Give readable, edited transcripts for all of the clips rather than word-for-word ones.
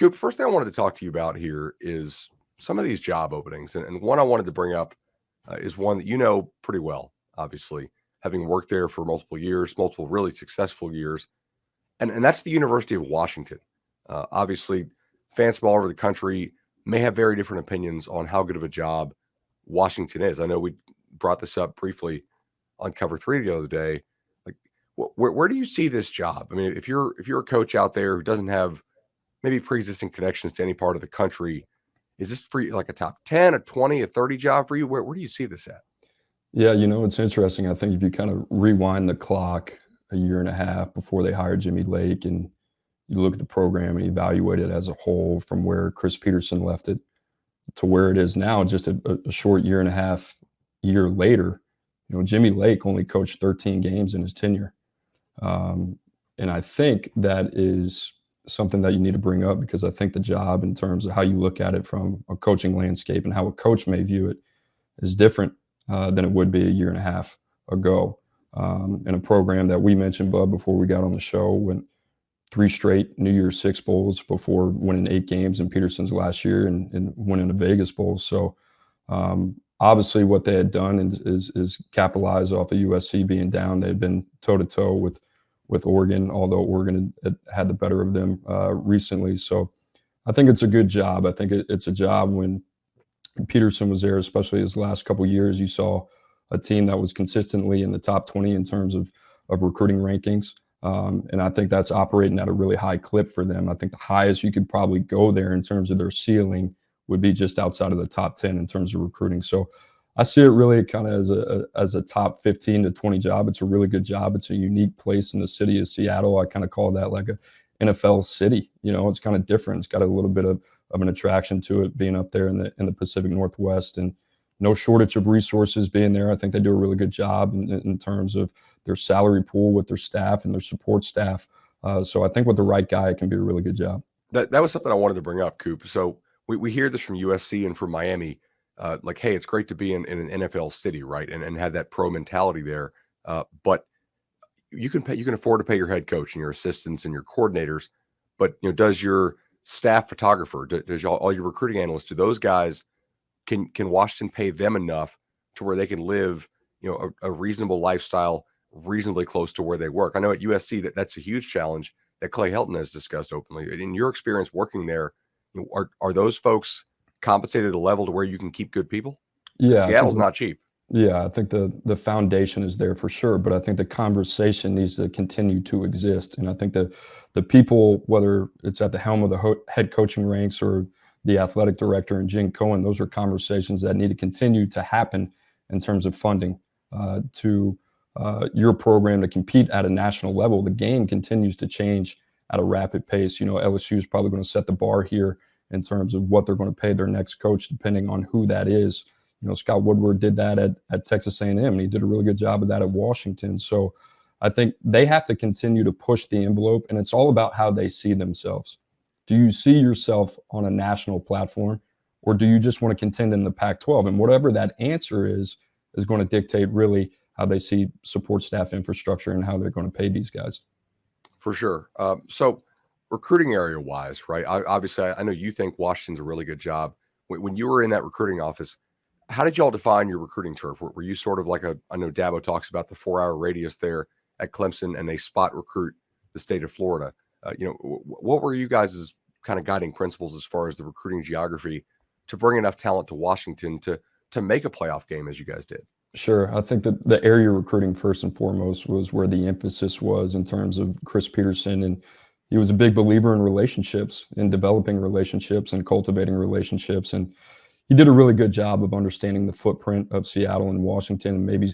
Coop, first thing I wanted to talk to you about here is some of these job openings. And one I wanted to bring up is one that you know pretty well, obviously, having worked there for multiple years, multiple really successful years. And that's the University of Washington. Obviously, fans from all over the country may have very different opinions on how good of a job Washington is. I know we brought this up briefly on Cover Three the other day. Like, where do you see this job? I mean, if you're a coach out there who doesn't have maybe pre-existing connections to any part of the country, is this for you like a top 10, a 20, a 30 job for you? Where do you see this at? Yeah, it's interesting. I think if you kind of rewind the clock a year and a half before they hired Jimmy Lake and you look at the program and evaluate it as a whole from where Chris Peterson left it to where it is now, just a short year and a half year later, Jimmy Lake only coached 13 games in his tenure. And I think that is something that you need to bring up because I think the job in terms of how you look at it from a coaching landscape and how a coach may view it is different than it would be a year and a half ago. In a program that we mentioned, Bud, before we got on the show, went 3 straight New Year's Six bowls before winning 8 games in Peterson's last year and winning the Vegas Bowl. So obviously what they had done is capitalize off of USC being down. They had been toe-to-toe with Oregon, although Oregon had the better of them recently. So I think it's a good job. I think it's a job when Peterson was there, especially his last couple of years, you saw a team that was consistently in the top 20 in terms of recruiting rankings. And I think that's operating at a really high clip for them. I think the highest you could probably go there in terms of their ceiling would be just outside of the top 10 in terms of recruiting. So I see it really kind of as a top 15 to 20 job. It's a really good job. It's a unique place in the city of Seattle. I kind of call that like a NFL city. It's kind of different. It's got a little bit of an attraction to it being up there in the Pacific Northwest, and no shortage of resources being there. I think they do a really good job in terms of their salary pool with their staff and their support staff. So I think with the right guy, it can be a really good job. That was something I wanted to bring up, Coop. So we hear this from USC and from Miami. Like, hey, it's great to be in an NFL city, right, and have that pro mentality there. But you can afford to pay your head coach and your assistants and your coordinators. But does your staff photographer, does all your recruiting analysts, do those guys can Washington pay them enough to where they can live a reasonable lifestyle, reasonably close to where they work? I know at USC that's a huge challenge that Clay Helton has discussed openly. In your experience working there, are those folks compensated at a level to where you can keep good people? Yeah, Seattle's not cheap. Yeah, I think the foundation is there for sure, but I think the conversation needs to continue to exist. And I think the people, whether it's at the helm of the head coaching ranks or the athletic director and Jen Cohen, those are conversations that need to continue to happen in terms of funding to your program to compete at a national level. The game continues to change at a rapid pace. LSU is probably going to set the bar here in terms of what they're going to pay their next coach, depending on who that is. Scott Woodward did that at Texas A&M, and he did a really good job of that at Washington. So I think they have to continue to push the envelope, and it's all about how they see themselves. Do you see yourself on a national platform, or do you just want to contend in the Pac-12? And whatever that answer is going to dictate really how they see support staff infrastructure and how they're going to pay these guys. For sure. So recruiting area-wise, right, obviously I know you think Washington's a really good job. When you were in that recruiting office, how did y'all define your recruiting turf? Were you sort of like I know Dabo talks about the 4-hour radius there at Clemson, and they spot recruit the state of Florida. What were you guys' kind of guiding principles as far as the recruiting geography to bring enough talent to Washington to make a playoff game as you guys did? Sure. I think that the area recruiting first and foremost was where the emphasis was in terms of Chris Peterson. And he was a big believer in relationships, in developing relationships and cultivating relationships. And he did a really good job of understanding the footprint of Seattle and Washington and maybe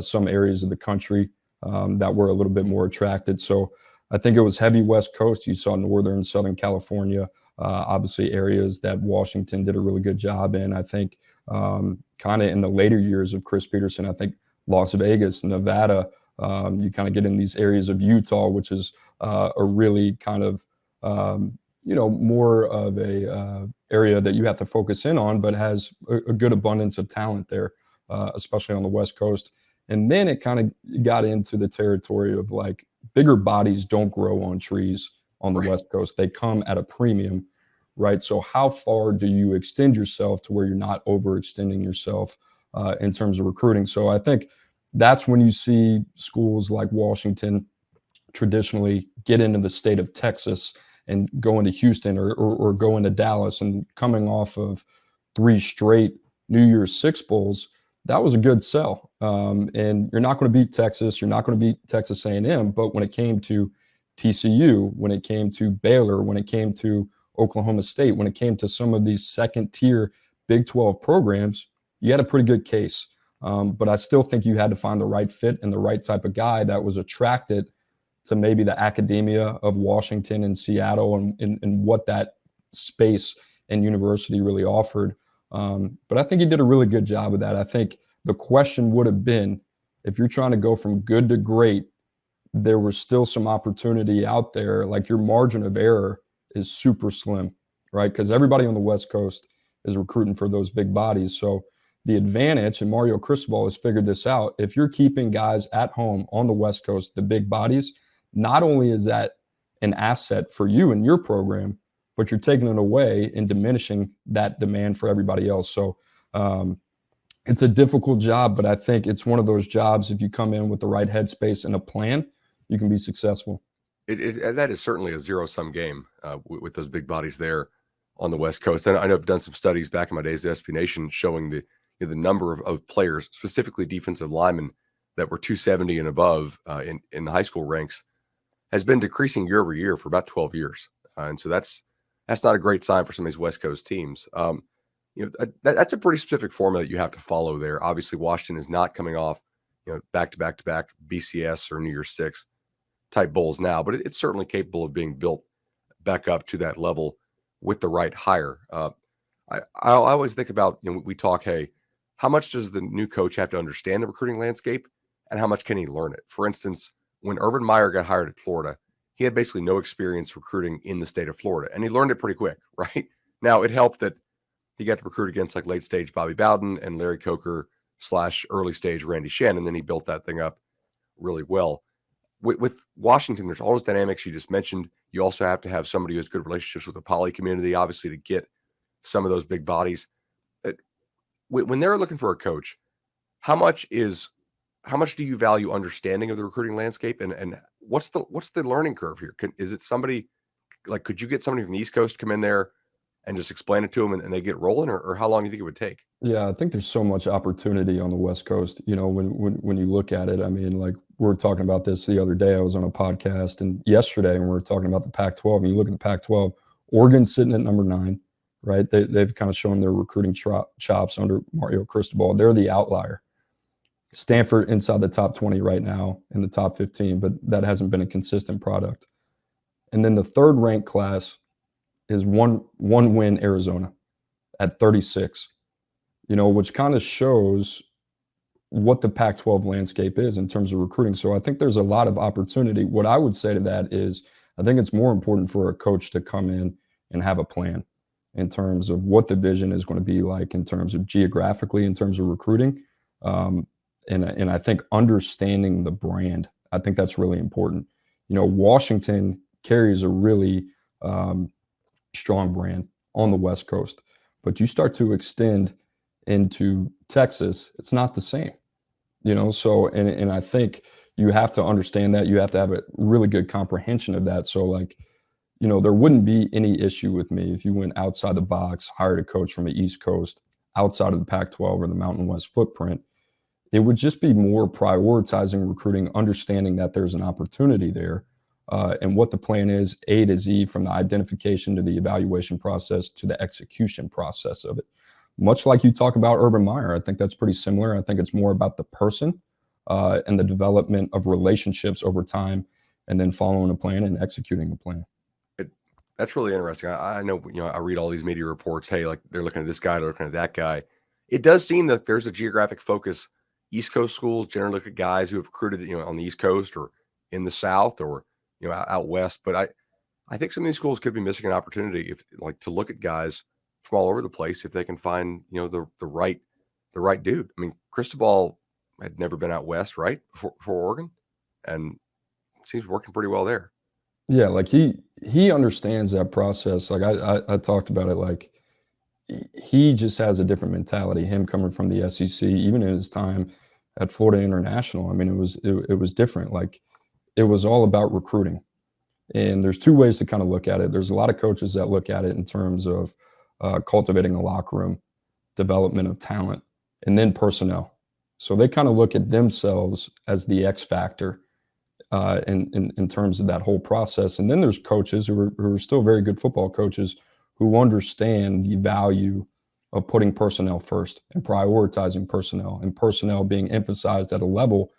some areas of the country that were a little bit more attracted. So I think it was heavy West Coast. You saw Northern, Southern California, obviously areas that Washington did a really good job in. I think kind of in the later years of Chris Peterson, I think Las Vegas, Nevada, you kind of get in these areas of Utah, which is a really kind of, more of a area that you have to focus in on, but has a good abundance of talent there, especially on the West Coast. And then it kind of got into the territory of like bigger bodies don't grow on trees on the West Coast. They come at a premium. right? So how far do you extend yourself to where you're not overextending yourself in terms of recruiting? So I think that's when you see schools like Washington traditionally get into the state of Texas and go into Houston or go into Dallas, and coming off of 3 straight New Year's Six Bowls, that was a good sell. And you're not going to beat Texas. You're not going to beat Texas A&M. But when it came to TCU, when it came to Baylor, when it came to Oklahoma State, when it came to some of these second-tier Big 12 programs, you had a pretty good case. But I still think you had to find the right fit and the right type of guy that was attracted to maybe the academia of Washington and Seattle and what that space and university really offered. But I think he did a really good job of that. I think the question would have been, if you're trying to go from good to great, there was still some opportunity out there. Like, your margin of error is super slim, right? Because everybody on the West Coast is recruiting for those big bodies. So the advantage, and Mario Cristobal has figured this out, if you're keeping guys at home on the West Coast, the big bodies, not only is that an asset for you and your program, but you're taking it away and diminishing that demand for everybody else. So it's a difficult job, but I think it's one of those jobs, if you come in with the right headspace and a plan, you can be successful. That is certainly a zero-sum game with those big bodies there on the West Coast. And I know I've done some studies back in my days at SB Nation showing the number of players, specifically defensive linemen, that were 270 and above in the high school ranks, has been decreasing year over year for about 12 years. And so that's not a great sign for some of these West Coast teams. That's a pretty specific formula that you have to follow there. Obviously, Washington is not coming off, back-to-back BCS or New Year's Six type bowls now, but it's certainly capable of being built back up to that level with the right hire. I always think about, we talk, hey, how much does the new coach have to understand the recruiting landscape, and how much can he learn it? For instance, when Urban Meyer got hired at Florida, he had basically no experience recruiting in the state of Florida, and he learned it pretty quick, right? Now, it helped that he got to recruit against like late stage Bobby Bowden and Larry Coker / early stage Randy Shen, and then he built that thing up really well. With Washington, there's all those dynamics you just mentioned. You also have to have somebody who has good relationships with the poly community, obviously, to get some of those big bodies. When they're looking for a coach, how much do you value understanding of the recruiting landscape, and what's the learning curve here? Is it somebody like, could you get somebody from the East Coast to come in there and just explain it to them and they get rolling, or how long do you think it would take? Yeah, I think there's so much opportunity on the West Coast. When you look at it, I mean, like, we were talking about this the other day. I was on a podcast, and yesterday, and we were talking about the Pac-12, and you look at the Pac-12, Oregon's sitting at number 9, right? They've kind of shown their recruiting chops under Mario Cristobal. They're the outlier. Stanford inside the top 20 right now, in the top 15, but that hasn't been a consistent product. And then the third ranked class is one win Arizona at 36, which kind of shows what the Pac-12 landscape is in terms of recruiting. So I think there's a lot of opportunity. What I would say to that is, I think it's more important for a coach to come in and have a plan in terms of what the vision is going to be like in terms of geographically, in terms of recruiting. And I think understanding the brand, I think that's really important. Washington carries a really strong brand on the West Coast, but you start to extend into Texas, it's not the same, so, and I think you have to understand that. You have to have a really good comprehension of that. So, like, there wouldn't be any issue with me if you went outside the box, hired a coach from the East Coast, outside of the Pac-12 or the Mountain West footprint. It would just be more prioritizing recruiting, understanding that there's an opportunity there, and what the plan is, A to Z, from the identification to the evaluation process to the execution process of it. Much like you talk about Urban Meyer, I think that's pretty similar. I think it's more about the person and the development of relationships over time, and then following a plan and executing the plan. That's really interesting. I know, I read all these media reports. Hey, like, they're looking at this guy, they're looking at that guy. It does seem that there's a geographic focus. East Coast schools generally look at guys who have recruited, on the East Coast or in the South or, out West. But I think some of these schools could be missing an opportunity to look at guys from all over the place if they can find, the right dude. I mean, Cristobal had never been out West, right? For Oregon, and it seems working pretty well there. Yeah, like he understands that process. Like I talked about it. Like he just has a different mentality. Him coming from the SEC, even in his time at Florida International. I mean, it was different. Like it was all about recruiting. And there's two ways to kind of look at it. There's a lot of coaches that look at it in terms of cultivating a locker room, development of talent, and then personnel. So they kind of look at themselves as the X factor in terms of that whole process. And then there's coaches who are still very good football coaches who understand the value of putting personnel first and prioritizing personnel, and personnel being emphasized at a level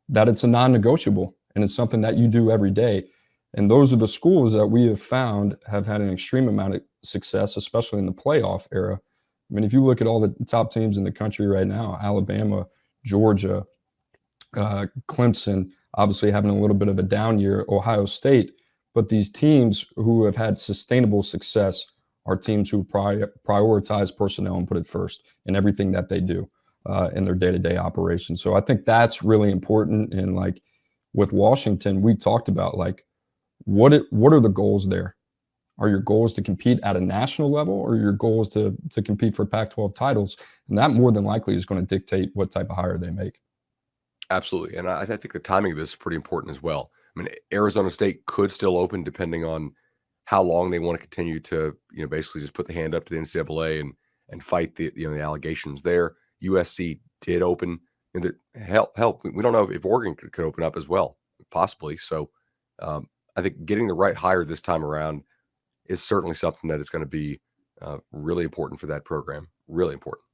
that it's a non-negotiable and it's something that you do every day. And those are the schools that we have found have had an extreme amount of success, especially in the playoff era. I mean, if you look at all the top teams in the country right now, Alabama, Georgia, Clemson, obviously having a little bit of a down year, Ohio State, but these teams who have had sustainable success are teams who prioritize personnel and put it first in everything that they do in their day-to-day operations. So I think that's really important. And like with Washington, we talked about like what are the goals there? Are your goals to compete at a national level, or your goals to compete for Pac-12 titles? And that more than likely is going to dictate what type of hire they make. Absolutely, and I think the timing of this is pretty important as well. I mean, Arizona State could still open depending on how long they want to continue to, basically just put the hand up to the NCAA and fight the allegations there. USC did open, and help. We don't know if Oregon could open up as well, possibly. So, I think getting the right hire this time around is certainly something that is going to be really important for that program. Really important.